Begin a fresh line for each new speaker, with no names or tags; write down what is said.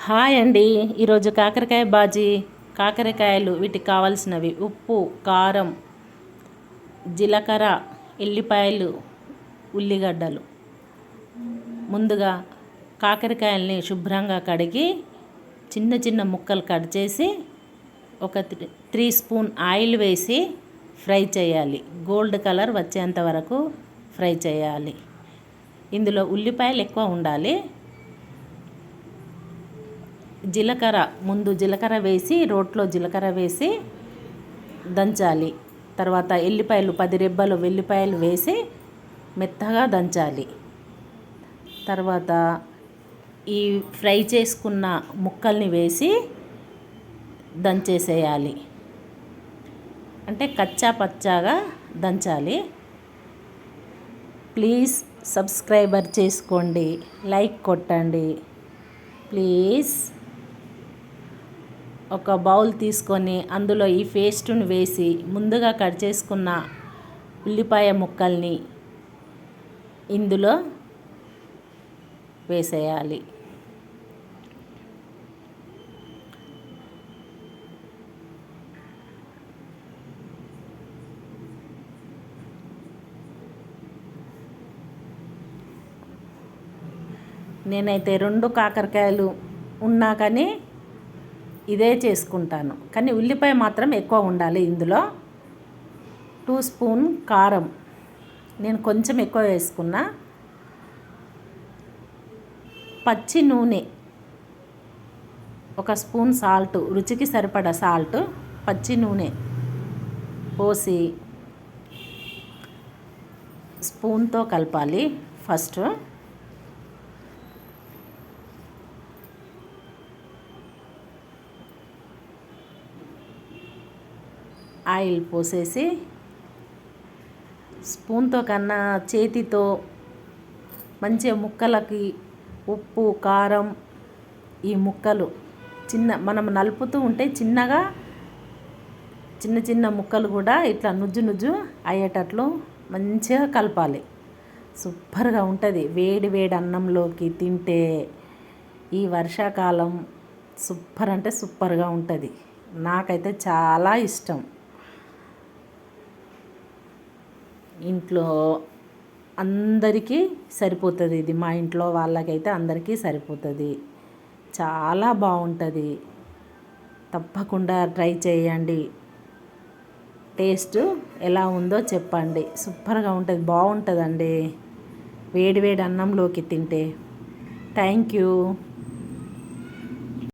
Hi అండి. ఈరోజు కాకరకాయ బాజీ. కాకరకాయలు వీటికి కావాల్సినవి ఉప్పు, కారం, జీలకర్ర, ఎల్లిపాయలు, ఉల్లిగడ్డలు. ముందుగా కాకరకాయల్ని శుభ్రంగా కడిగి చిన్న చిన్న ముక్కలు కట్ చేసి ఒక 3 స్పూన్ ఆయిల్ వేసి ఫ్రై చేయాలి. గోల్డ్ కలర్ వచ్చేంత వరకు ఫ్రై చేయాలి. ఇందులో ఉల్లిపాయలు ఎక్కువ ఉండాలి. జీలకర్ర వేసి రోట్లో జీలకర్ర వేసి దంచాలి. తర్వాత ఎల్లిపాయలు 10 రెబ్బలు వెల్లిపాయలు వేసి మెత్తగా దంచాలి. తర్వాత ఈ ఫ్రై చేసుకున్న ముక్కల్ని వేసి దంచేసేయాలి. అంటే కచ్చా పచ్చాగా దంచాలి. ప్లీజ్ సబ్స్క్రైబర్ చేసుకోండి, లైక్ కొట్టండి ప్లీజ్. ఒక బౌల్ తీసుకొని అందులో ఈ పేస్టును వేసి ముందుగా కట్ చేసుకున్న ఉల్లిపాయ ముక్కల్ని ఇందులో వేసేయాలి. నేనైతే 2 కాకరకాయలు ఉన్నా కానీ ఇదే చేసుకుంటాను. కానీ ఉల్లిపాయ మాత్రం ఎక్కువ ఉండాలి. ఇందులో 2 స్పూన్ కారం, నేను కొంచెం ఎక్కువ వేసుకున్నా. పచ్చి నూనె 1 స్పూన్, సాల్ట్ రుచికి సరిపడా సాల్ట్, పచ్చి నూనె పోసి స్పూన్తో కలపాలి. ఫస్ట్ ఆయిల్ పోసేసి స్పూన్తో కన్నా చేతితో మంచిగా ముక్కలకి ఉప్పు, కారం, ఈ ముక్కలు మనం నలుపుతూ ఉంటే చిన్న చిన్న ముక్కలు కూడా ఇట్లా నుజ్జు అయ్యేటట్లు మంచిగా కలపాలి. సూపర్గా ఉంటుంది. వేడి వేడి అన్నంలోకి తింటే ఈ వర్షాకాలం సూపర్ అంటే సూపర్గా ఉంటుంది. నాకైతే చాలా ఇష్టం. ఇంట్లో అందరికీ సరిపోతుంది ఇది. మా ఇంట్లో వాళ్ళకైతే అందరికీ సరిపోతుంది. చాలా బాగుంటుంది. తప్పకుండా ట్రై చేయండి. టేస్ట్ ఎలా ఉందో చెప్పండి. సూపర్గా ఉంటుంది, బాగుంటుందండి వేడి వేడి అన్నంలోకి తింటే. Thank you.